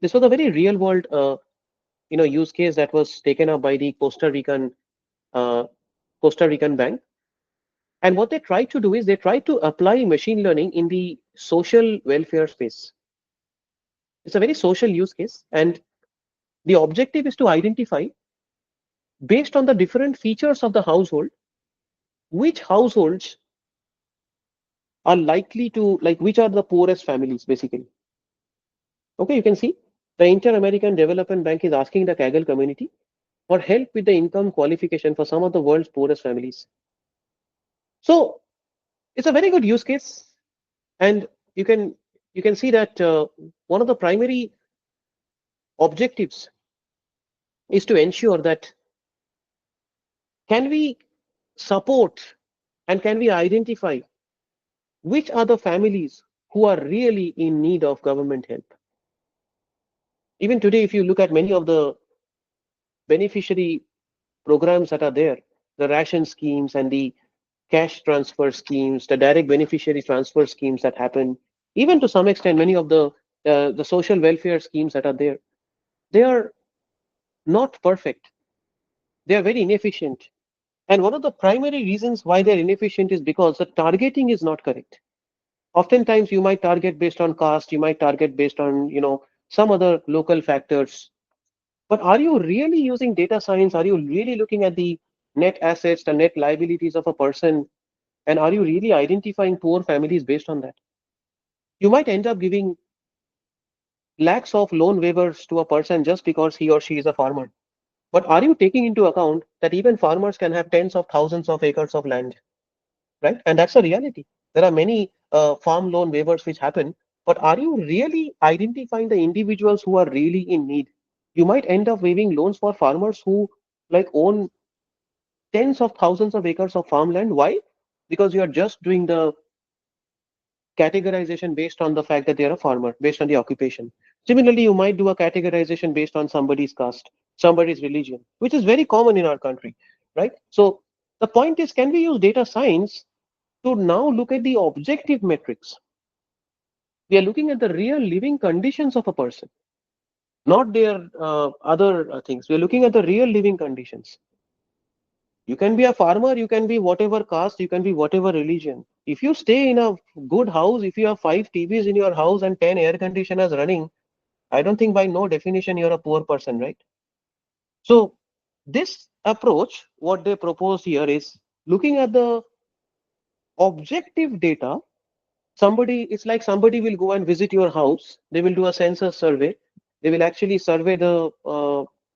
This was a very real world, use case that was taken up by the uh, Costa Rican bank. And what they tried to do is they tried to apply machine learning in the social welfare space. It's a very social use case, and the objective is to identify, based on the different features of the household, which households are likely to, like, which are the poorest families, basically. Okay, you can see the Inter-American Development Bank is asking the Kaggle community for help with the income qualification for some of the world's poorest families. So it's a very good use case, and you can you can see that one of the primary objectives is to ensure that can we support and can we identify which are the families who are really in need of government help. Even today, if you look at many of the beneficiary programs that are there, the ration schemes and the cash transfer schemes, the direct beneficiary transfer schemes that happen, even to some extent, many of the social welfare schemes that are there, they are not perfect. They are very inefficient. And one of the primary reasons why they're inefficient is because the targeting is not correct. Oftentimes, you might target based on caste, you might target based on, some other local factors. But are you really using data science? Are you really looking at the net assets, the net liabilities of a person? And are you really identifying poor families based on that? You might end up giving lakhs of loan waivers to a person just because he or she is a farmer. But are you taking into account that even farmers can have tens of thousands of acres of land, right? And that's a reality. There are many farm loan waivers which happen, but are you really identifying the individuals who are really in need? You might end up waiving loans for farmers who like own tens of thousands of acres of farmland. Why? Because you are just doing the categorization based on the fact that they're a farmer, based on the occupation. Similarly, you might do a categorization based on somebody's caste, somebody's religion, which is very common in our country, right? So the point is, can we use data science to now look at the objective metrics? We are looking at the real living conditions of a person, not their other things. We are looking at the real living conditions. You can be a farmer, you can be whatever caste, you can be whatever religion. If you stay in a good house, if you have 5 TVs in your house and 10 air conditioners running, I don't think by no definition you're a poor person, right? So this approach, what they propose here is looking at the objective data. It's like somebody will go and visit your house. They will do a census survey. They will actually survey the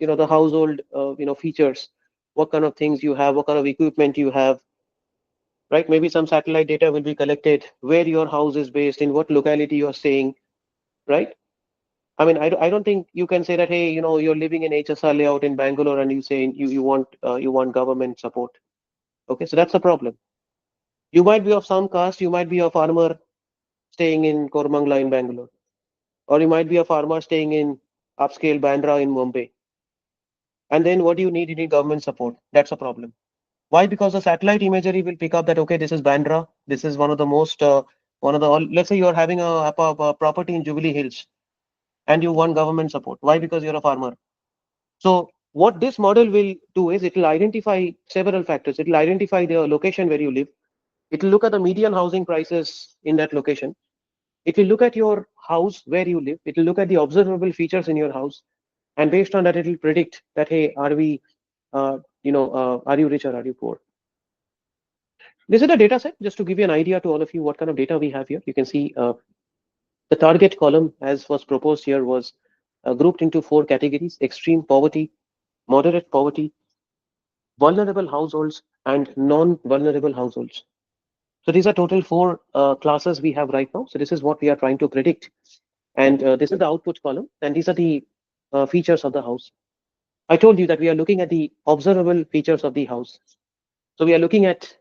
household, features, what kind of things you have, what kind of equipment you have, right? Maybe some satellite data will be collected, where your house is based, in what locality you're staying, right? I mean, I don't think you can say that, hey, you're living in HSR layout in Bangalore and you say you want government support. Okay, so that's the problem. You might be of some caste, you might be a farmer staying in Kormangla in Bangalore, or you might be a farmer staying in upscale Bandra in Mumbai. And then what do you need? You need government support. That's a problem. Why? Because the satellite imagery will pick up that, okay, this is Bandra. This is one of the, let's say you're having a property in Jubilee Hills and you want government support. Why? Because you're a farmer. So what this model will do is it will identify several factors. It will identify the location where you live. It will look at the median housing prices in that location. It will look at your house where you live. It will look at the observable features in your house. And based on that, it will predict that, hey, are you rich or are you poor? This is a data set, just to give you an idea to all of you what kind of data we have here. You can see the target column, as was proposed here, was grouped into 4 categories: extreme poverty, moderate poverty, vulnerable households, and non-vulnerable households. So these are total 4 classes we have right now. So this is what we are trying to predict. And this is the output column. And these are the features of the house. I told you that we are looking at the observable features of the house. So we are looking at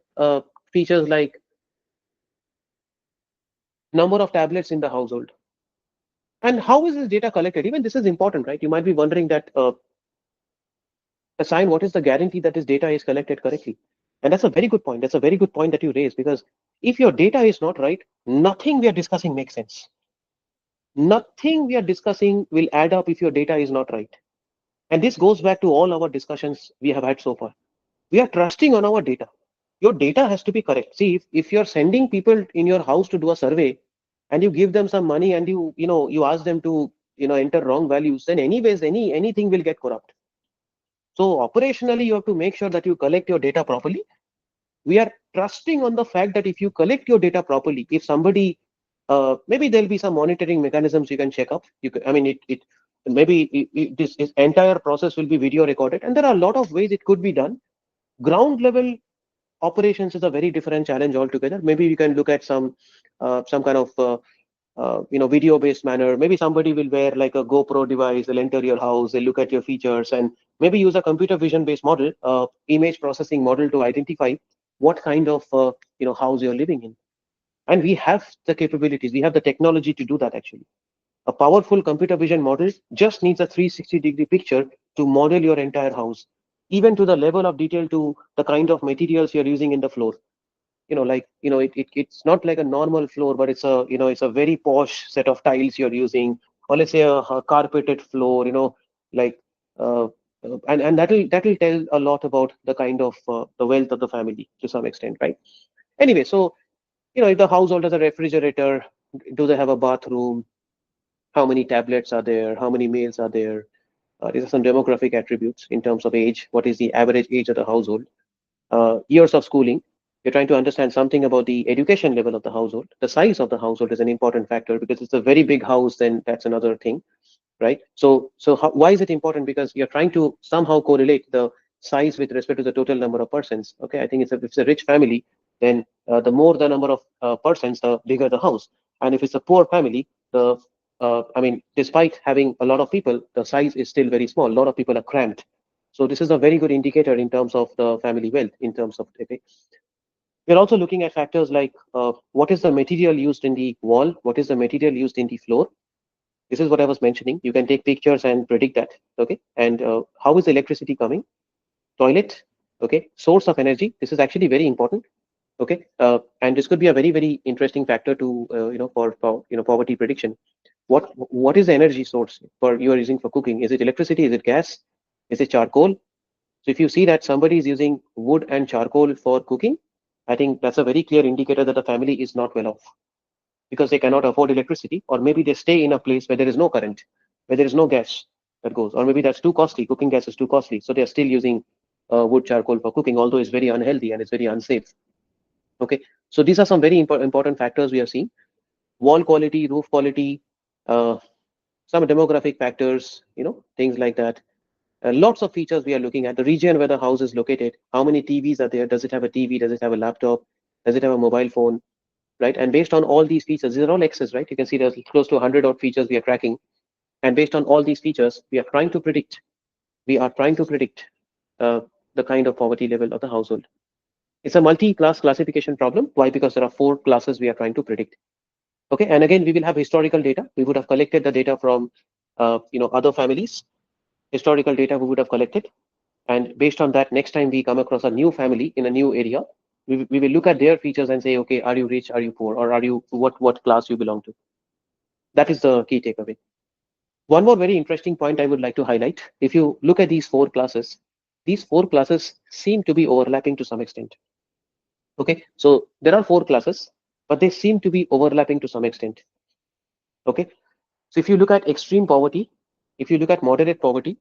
features like number of tablets in the household. And how is this data collected? Even this is important, right? You might be wondering that, Sayan, what is the guarantee that this data is collected correctly? And that's a very good point. That's a very good point that you raise, because if your data is not right, nothing we are discussing makes sense. Nothing we are discussing will add up if your data is not right. And this goes back to all our discussions we have had so far. We are trusting on our data. Your data has to be correct. See, if you're sending people in your house to do a survey and you give them some money and you ask them to enter wrong values, then anyways anything will get corrupt. So operationally, you have to make sure that you collect your data properly. We are trusting on the fact that if you collect your data properly, if somebody maybe there'll be some monitoring mechanisms you can check up. I mean, it maybe this entire process will be video recorded, and there are a lot of ways it could be done. Ground level operations is a very different challenge altogether. Maybe we can look at some kind of video based manner. Maybe somebody will wear like a GoPro device, they'll enter your house, they'll look at your features, and maybe use a computer vision based model, image processing model, to identify what kind of house you're living in. And we have the capabilities, we have the technology to do that. Actually, a powerful computer vision model just needs a 360-degree picture to model your entire house, even to the level of detail, to the kind of materials you're using in the floor. It's not like a normal floor, but it's a very posh set of tiles you're using, or let's say a carpeted floor, like uh, and that'll tell a lot about the kind of the wealth of the family to some extent, right? Anyway, so if the household has a refrigerator, do they have a bathroom, how many tablets are there, how many males are there. These are some demographic attributes in terms of age. What is the average age of the household? Years of schooling. You're trying to understand something about the education level of the household. The size of the household is an important factor, because it's a very big house, then that's another thing, right? So why is it important? Because you're trying to somehow correlate the size with respect to the total number of persons. Okay, I think if it's a rich family, then the more the number of persons, the bigger the house. And if it's a poor family, the I mean, despite having a lot of people, the size is still very small. A lot of people are cramped. So this is a very good indicator in terms of the family wealth. In terms of, okay, we're also looking at factors like what is the material used in the wall, what is the material used in the floor. This is what I was mentioning. You can take pictures and predict that. Okay, and how is the electricity coming? Toilet. Okay, source of energy. This is actually very important. Okay, and this could be a very very interesting factor to for poverty prediction. What is the energy source for you are using for cooking? Is it electricity? Is it gas? Is it charcoal? So if you see that somebody is using wood and charcoal for cooking, I think that's a very clear indicator that the family is not well off, because they cannot afford electricity, or maybe they stay in a place where there is no current, where there is no gas that goes, or maybe that's too costly. Cooking gas is too costly, so they're still using wood charcoal for cooking, although it's very unhealthy and it's very unsafe. Okay, so these are some very important factors we have seen: wall quality, roof quality, uh, some demographic factors, things like that. Lots of features we are looking at. The region where the house is located, how many TVs are there, does it have a TV, does it have a laptop, does it have a mobile phone, right? And based on all these features, these are all X's, right? You can see there's close to 100 odd features we are tracking. And based on all these features, we are trying to predict uh, the kind of poverty level of the household. It's a multi-class classification problem. Why? Because there are 4 classes we are trying to predict. Okay, and again, we will have historical data. We would have collected the data from other families. Historical data we would have collected, and based on that, next time we come across a new family in a new area, we will look at their features and say, okay, are you rich, are you poor, or are you what class you belong to? That is the key takeaway. One more very interesting point I would like to highlight: if you look at these 4 classes seem to be overlapping to some extent. Okay, so there are 4 classes, but they seem to be overlapping to some extent. Okay, so if you look at extreme poverty, if you look at moderate poverty,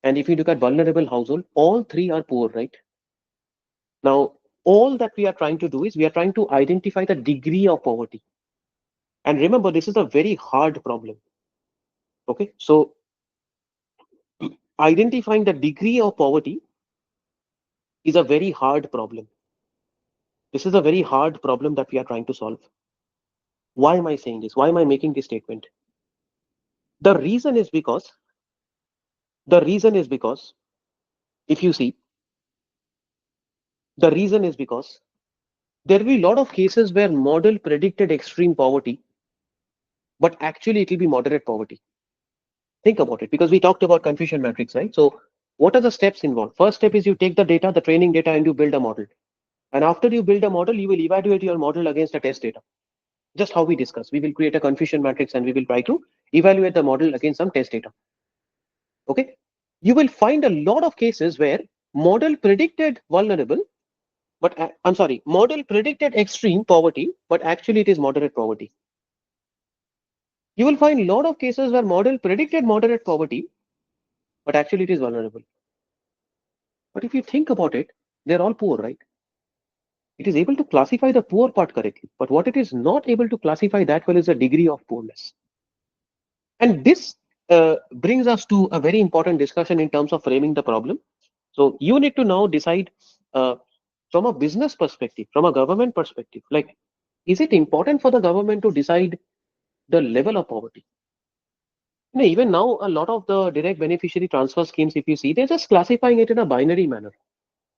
and if you look at vulnerable household, all three are poor, right? Now, all that we are trying to do is we are trying to identify the degree of poverty. And remember, this is a very hard problem. Okay, so identifying the degree of poverty is a very hard problem. This is a very hard problem that we are trying to solve. Why am I saying this? Why am I making this statement? The reason is because, if you see, the reason is because there will be a lot of cases where model predicted extreme poverty, but actually it will be moderate poverty. Think about it, because we talked about confusion matrix, right? So what are the steps involved? First step is you take the data, the training data, and you build a model. And after you build a model, you will evaluate your model against the test data. Just how we discuss. We will create a confusion matrix and we will try to evaluate the model against some test data. Okay. You will find a lot of cases where model predicted vulnerable, but I'm sorry, model predicted extreme poverty, but actually it is moderate poverty. You will find a lot of cases where model predicted moderate poverty, but actually it is vulnerable. But if you think about it, they're all poor, right? It is able to classify the poor part correctly, but what it is not able to classify that well is the degree of poorness. And this brings us to a very important discussion in terms of framing the problem. So you need to now decide uh, from a business perspective, from a government perspective, like, is it important for the government to decide the level of poverty? Even now, a lot of the direct beneficiary transfer schemes, if you see, they're just classifying it in a binary manner,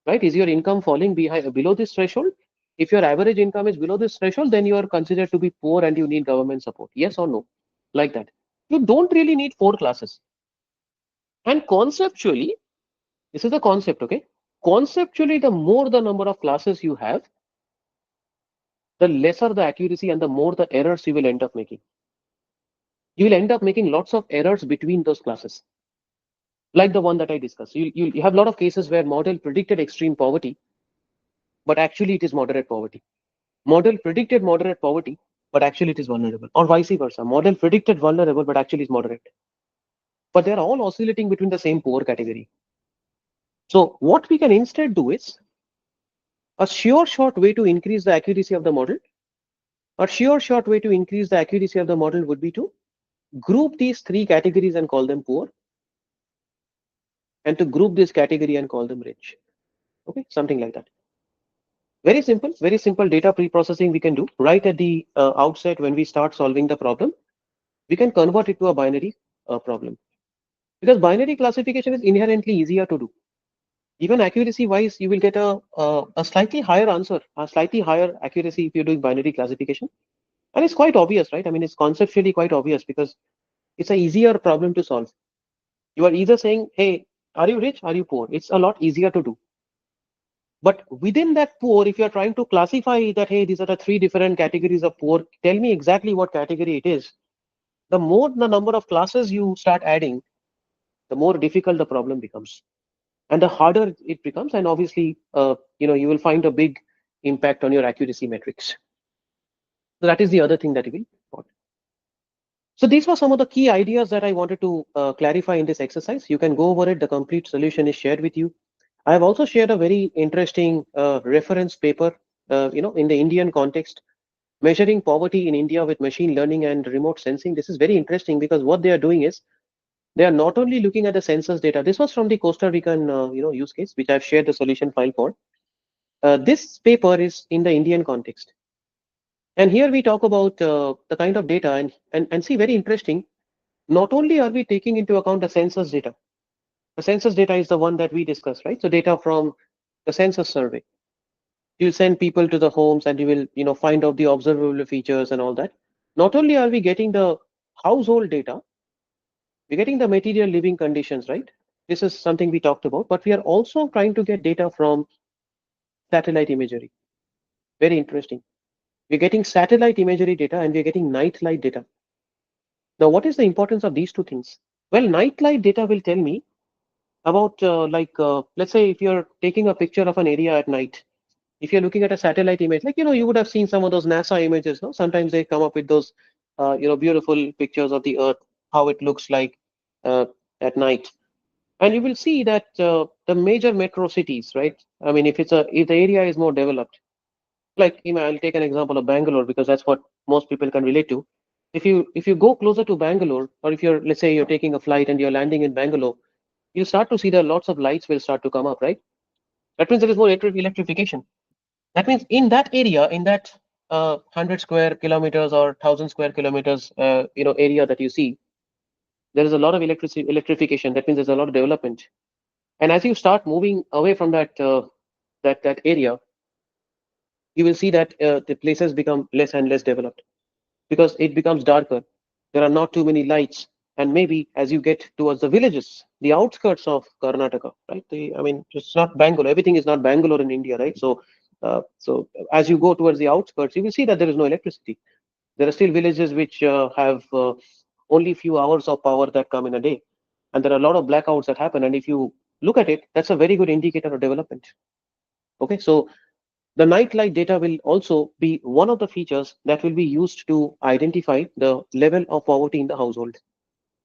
right? Is your income falling below this threshold? If your average income is below this threshold, then you are considered to be poor and you need government support. Yes or no? Like that. You don't really need four classes. And conceptually, this is the concept, okay? Conceptually, the more the number of classes you have, the lesser the accuracy and the more the errors you will end up making. You will end up making lots of errors between those classes, like the one that I discussed. You have a lot of cases where model predicted extreme poverty, but actually it is moderate poverty. Model predicted moderate poverty, but actually it is vulnerable, or vice versa. Model predicted vulnerable, but actually is moderate. But they're all oscillating between the same poor category. So what we can instead do is a sure short way to increase the accuracy of the model. A sure short way to increase the accuracy of the model would be to group these three categories and call them poor, and to group this category and call them rich. Okay, something like that. Very simple data pre-processing we can do right at the outset when we start solving the problem. We can convert it to a binary problem, because binary classification is inherently easier to do. Even accuracy wise, you will get a slightly higher answer, a slightly higher accuracy if you're doing binary classification. And it's quite obvious, right? I mean, it's conceptually quite obvious because it's an easier problem to solve. You are either saying, hey, are you rich? Are you poor? It's a lot easier to do. But within that poor, if you're trying to classify that, hey, these are the three different categories of poor, tell me exactly what category it is. The more the number of classes you start adding, the more difficult the problem becomes, and the harder it becomes. And obviously, you will find a big impact on your accuracy metrics. So that is the other thing that you will report. So these were some of the key ideas that I wanted to clarify in this exercise. You can go over it. The complete solution is shared with you. I have also shared a very interesting reference paper, in the Indian context, measuring poverty in India with machine learning and remote sensing. This is very interesting because what they are doing is they are not only looking at the census data. This was from the Costa Rican, use case, which I've shared the solution file for. This paper is in the Indian context. And here we talk about the kind of data and see, very interesting. Not only are we taking into account the census data, the census data is the one that we discussed, right? So data from the census survey. You'll send people to the homes and you will, find out the observable features and all that. Not only are we getting the household data, we're getting the material living conditions, right? This is something we talked about, but we are also trying to get data from satellite imagery. Very interesting. We're getting satellite imagery data and we're getting nightlight data. Now, what is the importance of these two things? Well, nightlight data will tell me about, let's say if you're taking a picture of an area at night, if you're looking at a satellite image, like, you would have seen some of those NASA images, no? Sometimes they come up with those, beautiful pictures of the Earth, how it looks like uh, at night. And you will see that the major metro cities, right? I mean, if the area is more developed, like, I'll take an example of Bangalore because that's what most people can relate to. If you go closer to Bangalore, or if let's say you're taking a flight and you're landing in Bangalore, you start to see that lots of lights will start to come up, right? That means there is more electrification. That means in that area, in that 100 square kilometers or 1,000 square kilometers, area that you see, there is a lot of electrification. That means there's a lot of development. And as you start moving away from that area, you will see that the places become less and less developed because it becomes darker. There are not too many lights. And maybe as you get towards the villages, the outskirts of Karnataka, right? I mean, it's not Bangalore. Everything is not Bangalore in India, right? So as you go towards the outskirts, you will see that there is no electricity. There are still villages which have only few hours of power that come in a day, and there are a lot of blackouts that happen. And if you look at it, that's a very good indicator of development. Okay, so the nightlight data will also be one of the features that will be used to identify the level of poverty in the household.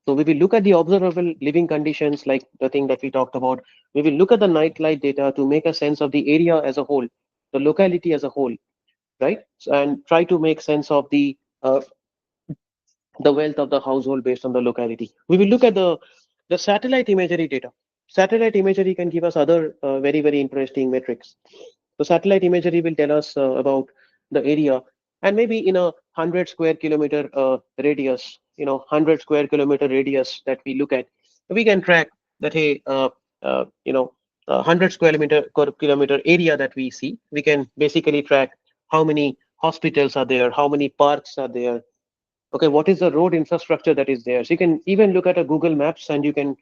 So we will look at the observable living conditions, like the thing that we talked about. We will look at the nightlight data to make a sense of the area as a whole, the locality as a whole, right? And try to make sense of the wealth of the household based on the locality. We will look at the satellite imagery data. Satellite imagery can give us other very interesting metrics. So satellite imagery will tell us about the area, and maybe in a 100 square kilometer radius, 100 square kilometer radius that we look at, we can track that, hey, 100 square kilometer area that we see, we can basically track how many hospitals are there, how many parks are there. Okay, what is the road infrastructure that is there? So you can even look at a Google Maps, and you can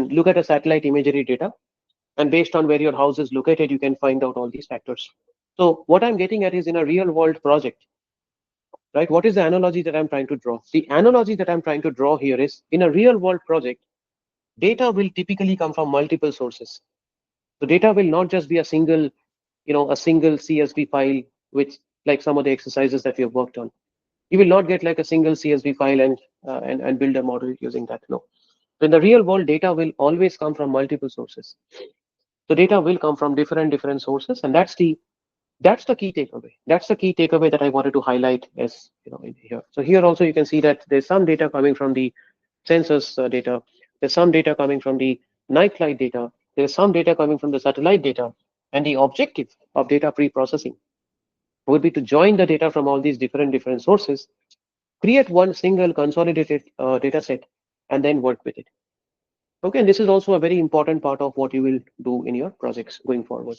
look at a satellite imagery data, and based on where your house is located, you can find out all these factors. So what I'm getting at is, in a real world project, right? What is the analogy that I'm trying to draw? The analogy that I'm trying to draw here is, in a real world project, data will typically come from multiple sources. So data will not just be a single CSV file, which, like some of the exercises that we have worked on. You will not get like a single CSV file and build a model using that. No. So in the real world, data will always come from multiple sources. So data will come from different sources, and that's the key takeaway. That's the key takeaway that I wanted to highlight as in here. So here also you can see that there's some data coming from the census data. There's some data coming from the nightlight data. There's some data coming from the satellite data, and the objective of data pre-processing would be to join the data from all these different sources, create one single consolidated data set, and then work with it. Okay, and this is also a very important part of what you will do in your projects going forward.